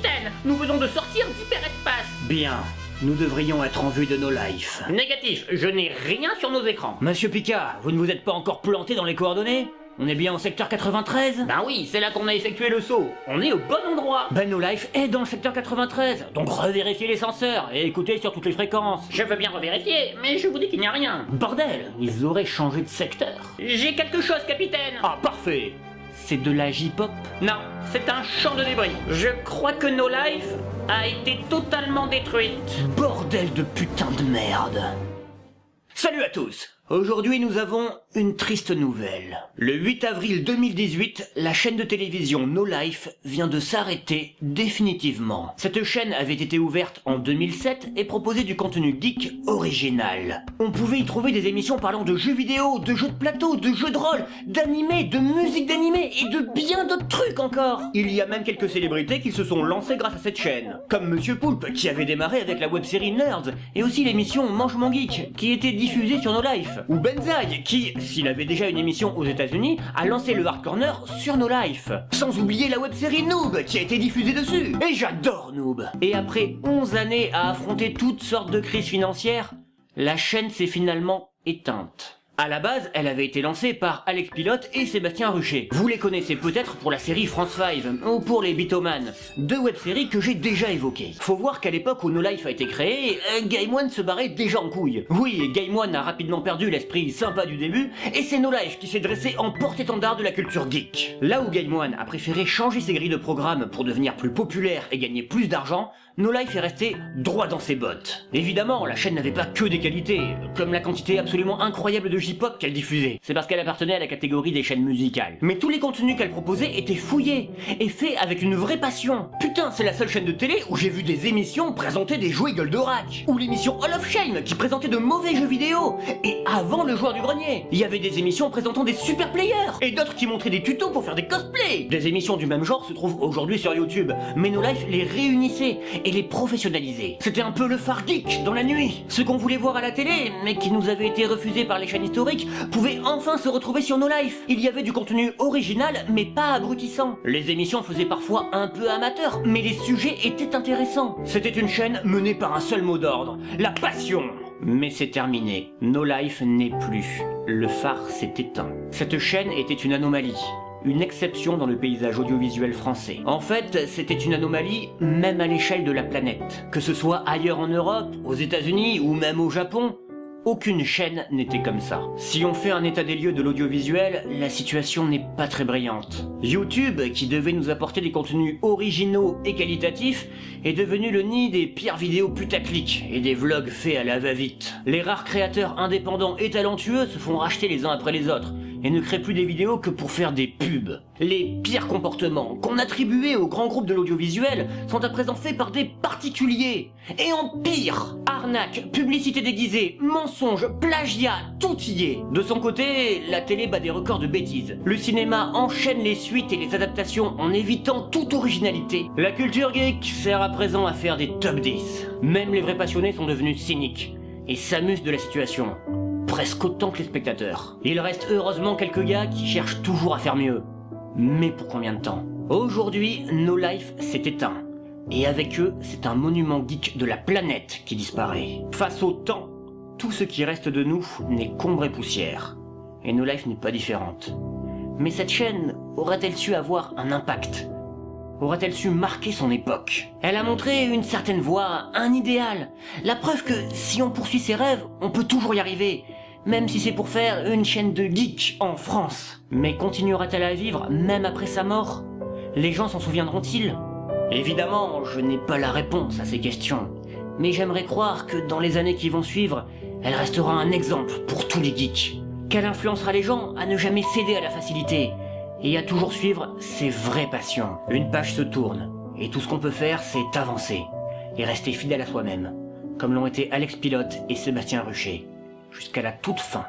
Capitaine, nous venons de sortir d'hyperespace. Bien. Nous devrions être en vue de No Life. Négatif, je n'ai rien sur nos écrans. Monsieur Picard, vous ne vous êtes pas encore planté dans les coordonnées? On est bien au secteur 93? Ben oui, c'est là qu'on a effectué le saut. On est au bon endroit. Ben No Life est dans le secteur 93, donc revérifiez les senseurs et écoutez sur toutes les fréquences. Je veux bien revérifier, mais je vous dis qu'il n'y a rien. Bordel, ils auraient changé de secteur. J'ai quelque chose, capitaine. Ah, parfait. C'est de la J-pop? Non, c'est un champ de débris. Je crois que No Life a été totalement détruite. Bordel de putain de merde. Salut à tous. Aujourd'hui, nous avons une triste nouvelle. Le 8 avril 2018, la chaîne de télévision No Life vient de s'arrêter définitivement. Cette chaîne avait été ouverte en 2007 et proposait du contenu geek original. On pouvait y trouver des émissions parlant de jeux vidéo, de jeux de plateau, de jeux de rôle, d'animés, de musique d'animés et de bien d'autres trucs encore. Il y a même quelques célébrités qui se sont lancées grâce à cette chaîne. Comme Monsieur Poulpe, qui avait démarré avec la web-série Nerds, et aussi l'émission Mange mon geek, qui était diffusée sur No Life. Ou Benzaï, qui, s'il avait déjà une émission aux États-Unis, a lancé le Hard Corner sur No Life. Sans oublier la web-série Noob, qui a été diffusée dessus. Et j'adore Noob. Et après 11 années à affronter toutes sortes de crises financières, la chaîne s'est finalement éteinte. À la base, elle avait été lancée par Alex Pilote et Sébastien Ruchet. Vous les connaissez peut-être pour la série France 5 ou pour les Bitoman, deux web-séries que j'ai déjà évoquées. Faut voir qu'à l'époque où No Life a été créé, Game One se barrait déjà en couille. Oui, Game One a rapidement perdu l'esprit sympa du début, et c'est No Life qui s'est dressé en porte-étendard de la culture geek. Là où Game One a préféré changer ses grilles de programme pour devenir plus populaire et gagner plus d'argent, No Life est resté droit dans ses bottes. Évidemment, la chaîne n'avait pas que des qualités, comme la quantité absolument incroyable de J-pop qu'elle diffusait. C'est parce qu'elle appartenait à la catégorie des chaînes musicales. Mais tous les contenus qu'elle proposait étaient fouillés, et faits avec une vraie passion. Putain, c'est la seule chaîne de télé où j'ai vu des émissions présenter des jouets Goldorak, ou l'émission Hall of Shame qui présentait de mauvais jeux vidéo, et avant le joueur du grenier, il y avait des émissions présentant des super players, et d'autres qui montraient des tutos pour faire des cosplays. Des émissions du même genre se trouvent aujourd'hui sur YouTube, mais No Life les réunissait, et les professionnaliser. C'était un peu le phare geek dans la nuit. Ce qu'on voulait voir à la télé, mais qui nous avait été refusé par les chaînes historiques, pouvait enfin se retrouver sur No Life. Il y avait du contenu original, mais pas abrutissant. Les émissions faisaient parfois un peu amateur, mais les sujets étaient intéressants. C'était une chaîne menée par un seul mot d'ordre, la passion. Mais c'est terminé. No Life n'est plus. Le phare s'est éteint. Cette chaîne était une anomalie. Une exception dans le paysage audiovisuel français. En fait, c'était une anomalie même à l'échelle de la planète. Que ce soit ailleurs en Europe, aux États-Unis ou même au Japon, aucune chaîne n'était comme ça. Si on fait un état des lieux de l'audiovisuel, la situation n'est pas très brillante. YouTube, qui devait nous apporter des contenus originaux et qualitatifs, est devenu le nid des pires vidéos putaclic et des vlogs faits à la va-vite. Les rares créateurs indépendants et talentueux se font racheter les uns après les autres, et ne créent plus des vidéos que pour faire des pubs. Les pires comportements qu'on attribuait aux grands groupes de l'audiovisuel sont à présent faits par des particuliers. Et en pire, arnaque, publicité déguisée, mensonges, plagiat, tout y est. De son côté, la télé bat des records de bêtises. Le cinéma enchaîne les suites et les adaptations en évitant toute originalité. La culture geek sert à présent à faire des top 10. Même les vrais passionnés sont devenus cyniques et s'amusent de la situation. Presque autant que les spectateurs. Il reste heureusement quelques gars qui cherchent toujours à faire mieux. Mais pour combien de temps? Aujourd'hui, No Life s'est éteint. Et avec eux, c'est un monument geek de la planète qui disparaît. Face au temps, tout ce qui reste de nous n'est qu'ombre et poussière. Et No Life n'est pas différente. Mais cette chaîne aurait-elle su avoir un impact? Aurait-elle su marquer son époque? Elle a montré une certaine voie, un idéal. La preuve que si on poursuit ses rêves, on peut toujours y arriver. Même si c'est pour faire une chaîne de geeks en France. Mais continuera-t-elle à vivre même après sa mort? Les gens s'en souviendront-ils? Évidemment, je n'ai pas la réponse à ces questions. Mais j'aimerais croire que dans les années qui vont suivre, elle restera un exemple pour tous les geeks. Qu'elle influencera les gens à ne jamais céder à la facilité et à toujours suivre ses vraies passions. Une page se tourne, et tout ce qu'on peut faire, c'est avancer, et rester fidèle à soi-même, comme l'ont été Alex Pilote et Sébastien Ruchet, jusqu'à la toute fin.